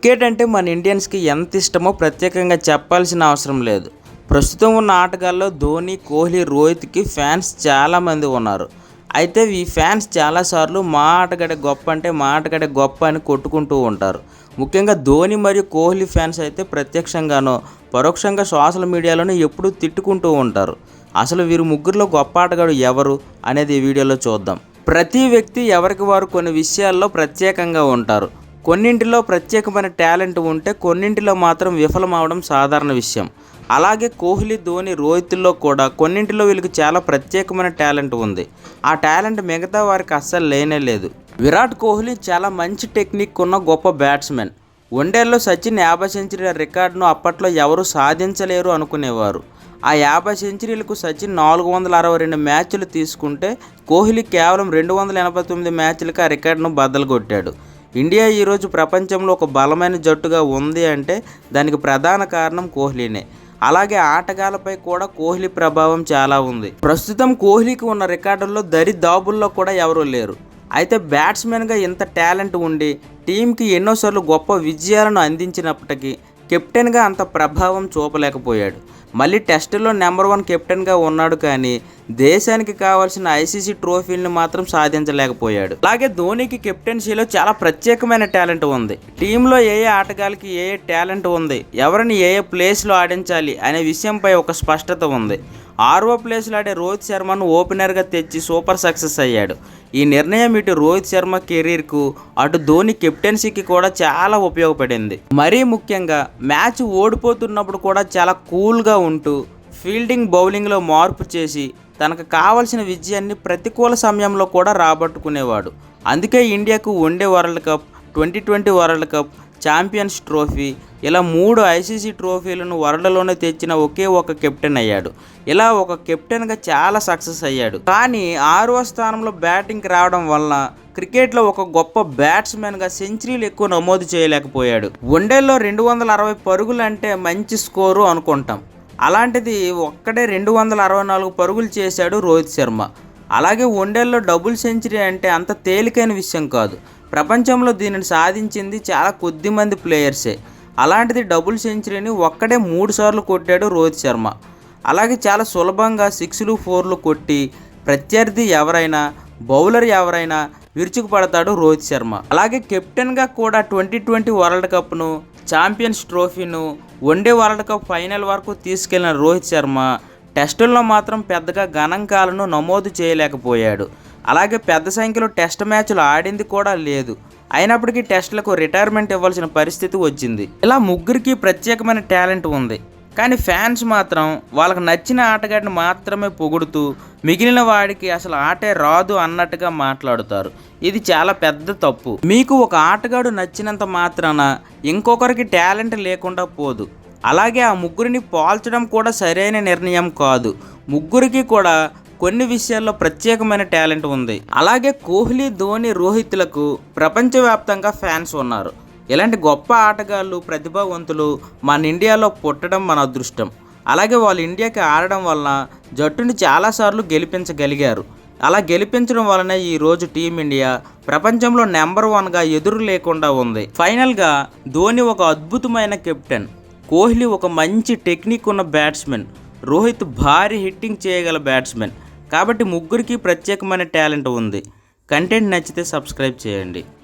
Cricket అంటే మన ఇండియన్స్కి ఎంత ఇష్టమో ప్రత్యేకంగా చెప్పాల్సిన అవసరం లేదు. ప్రస్తుతం ఉన్న ఆటగాళ్ళలో ధోని, కోహ్లీ, రోహిత్కి ఫ్యాన్స్ చాలామంది ఉన్నారు. అయితే ఈ ఫ్యాన్స్ చాలాసార్లు మా ఆటగాడే గొప్ప అంటే మా ఆటగాడే గొప్ప అని కొట్టుకుంటూ ఉంటారు. ముఖ్యంగా ధోని మరియు కోహ్లీ ఫ్యాన్స్ అయితే ప్రత్యక్షంగానో పరోక్షంగా సోషల్ మీడియాలోనే ఎప్పుడూ తిట్టుకుంటూ ఉంటారు. అసలు వీరు ముగ్గురిలో గొప్ప ఆటగాడు ఎవరు అనేది ఈ వీడియోలో చూద్దాం. ప్రతి వ్యక్తి ఎవరికి వారు కొన్ని విషయాల్లో ప్రత్యేకంగా ఉంటారు. కొన్నింటిలో ప్రత్యేకమైన టాలెంట్ ఉంటే కొన్నింటిలో మాత్రం విఫలమవడం సాధారణ విషయం. అలాగే కోహ్లీ, ధోని, రోహిత్లో కూడా కొన్నింటిలో వీళ్ళకి చాలా ప్రత్యేకమైన టాలెంట్ ఉంది. ఆ టాలెంట్ మిగతా వారికి అస్సలు లేనే లేదు. విరాట్ కోహ్లీ చాలా మంచి టెక్నిక్ ఉన్న గొప్ప బ్యాట్స్మెన్. వన్డేల్లో సచిన్ 50 సెంచరీల రికార్డును అప్పట్లో ఎవరు సాధించలేరు అనుకునేవారు. ఆ 50 సెంచరీలకు సచిన్ 462 మ్యాచ్లు తీసుకుంటే కోహ్లీ కేవలం 289 మ్యాచ్లకు ఆ రికార్డును బద్దలు కొట్టాడు. ఇండియా ఈరోజు ప్రపంచంలో ఒక బలమైన జట్టుగా ఉంది అంటే దానికి ప్రధాన కారణం కోహ్లీనే. అలాగే ఆటగాళ్లపై కూడా కోహ్లీ ప్రభావం చాలా ఉంది. ప్రస్తుతం కోహ్లీకి ఉన్న రికార్డుల్లో దరిదాపుల్లో కూడా ఎవరూ లేరు. అయితే బ్యాట్స్మెన్గా ఇంత టాలెంట్ ఉండి టీంకి ఎన్నోసార్లు గొప్ప విజయాలను అందించినప్పటికీ కెప్టెన్గా అంత ప్రభావం చూపలేకపోయాడు. మళ్ళీ టెస్టులో నెంబర్ 1 కెప్టెన్గా ఉన్నాడు, కానీ దేశానికి కావాల్సిన ఐసీసీ ట్రోఫీలను మాత్రం సాధించలేకపోయాడు. అలాగే ధోనికి కెప్టెన్సీలో చాలా ప్రత్యేకమైన టాలెంట్ ఉంది. టీంలో ఏ ఆటగాళ్ళకి ఏ టాలెంట్ ఉంది, ఎవరిని ఏ ప్లేస్లో ఆడించాలి అనే విషయంపై ఒక స్పష్టత ఉంది. 6వ ప్లేస్లో ఆడే రోహిత్ శర్మను ఓపెనర్గా తెచ్చి సూపర్ సక్సెస్ అయ్యాడు. ఈ నిర్ణయం ఇటు రోహిత్ శర్మ కెరీర్కు, అటు ధోని కెప్టెన్సీకి కూడా చాలా ఉపయోగపడింది. మరీ ముఖ్యంగా మ్యాచ్ ఓడిపోతున్నప్పుడు కూడా చాలా కూల్గా ఉంటూ ఫీల్డింగ్, బౌలింగ్లో మార్పు చేసి తనకు కావాల్సిన విజయాన్ని ప్రతికూల సమయంలో కూడా రాబట్టుకునేవాడు. అందుకే ఇండియాకు one day world cup, 2020 world cup, champions trophy ఇలా 3 ఐసీసీ ట్రోఫీలను వరల్డ్లోనే తెచ్చిన ఒకే ఒక కెప్టెన్ అయ్యాడు. ఇలా ఒక కెప్టెన్గా చాలా సక్సెస్ అయ్యాడు. కానీ 6వ స్థానంలో బ్యాటింగ్కి రావడం వలన క్రికెట్లో ఒక గొప్ప బ్యాట్స్మెన్గా సెంచరీలు ఎక్కువ నమోదు చేయలేకపోయాడు. వన్డేల్లో 260 పరుగులు అంటే మంచి స్కోరు అనుకుంటాం. అలాంటిది ఒక్కడే 264 పరుగులు చేశాడు రోహిత్ శర్మ. అలాగే వన్డేల్లో డబుల్ సెంచరీ అంటే అంత తేలికైన విషయం కాదు. ప్రపంచంలో దీనిని సాధించింది చాలా కొద్ది మంది ప్లేయర్సే. అలాంటిది డబుల్ సెంచరీని ఒక్కడే 3 సార్లు కొట్టాడు రోహిత్ శర్మ. అలాగే చాలా సులభంగా 6లు 4లు కొట్టి ప్రత్యర్థి ఎవరైనా, బౌలర్ ఎవరైనా విరుచుకుపడతాడు రోహిత్ శర్మ. అలాగే కెప్టెన్గా కూడా 2020 వరల్డ్ కప్ను, ఛాంపియన్స్ ట్రోఫీను, వన్డే వరల్డ్ కప్ ఫైనల్ వరకు తీసుకెళ్లిన రోహిత్ శర్మ టెస్టుల్లో మాత్రం పెద్దగా గణాంకాలను నమోదు చేయలేకపోయాడు. అలాగే పెద్ద సంఖ్యలో టెస్ట్ మ్యాచ్లు ఆడింది కూడా లేదు. అయినప్పటికీ టెస్టులకు రిటైర్మెంట్ ఇవ్వాల్సిన పరిస్థితి వచ్చింది. ఇలా ముగ్గురికి ప్రత్యేకమైన టాలెంట్ ఉంది. కానీ ఫ్యాన్స్ మాత్రం వాళ్ళకి నచ్చిన ఆటగాడిని మాత్రమే పొగుడుతూ మిగిలిన వాడికి అసలు ఆటే రాదు అన్నట్టుగా మాట్లాడుతారు. ఇది చాలా పెద్ద తప్పు. మీకు ఒక ఆటగాడు నచ్చినంత మాత్రాన ఇంకొకరికి టాలెంట్ లేకుండా పోదు. అలాగే ఆ ముగ్గురిని పోల్చడం కూడా సరైన నిర్ణయం కాదు. ముగ్గురికి కూడా కొన్ని విషయాల్లో ప్రత్యేకమైన టాలెంట్ ఉంది. అలాగే కోహ్లీ, ధోని, రోహిత్లకు ప్రపంచవ్యాప్తంగా ఫ్యాన్స్ ఉన్నారు. ఇలాంటి గొప్ప ఆటగాళ్ళు, ప్రతిభావంతులు మన ఇండియాలో పుట్టడం మన అదృష్టం. అలాగే వాళ్ళు ఇండియాకి ఆడడం వలన జట్టుని చాలాసార్లు గెలిపించగలిగారు. అలా గెలిపించడం వలన ఈరోజు టీమిండియా ప్రపంచంలో నెంబర్ 1గా ఎదురు లేకుండా ఉంది. ఫైనల్గా ధోని ఒక అద్భుతమైన కెప్టెన్, కోహ్లీ ఒక మంచి టెక్నిక్ ఉన్న బ్యాట్స్మెన్, రోహిత్ భారీ హిట్టింగ్ చేయగల బ్యాట్స్మెన్. కాబట్టి ముగ్గురికి ప్రత్యేకమైన టాలెంట్ ఉంది. కంటెంట్ నచ్చితే సబ్స్క్రైబ్ చేయండి.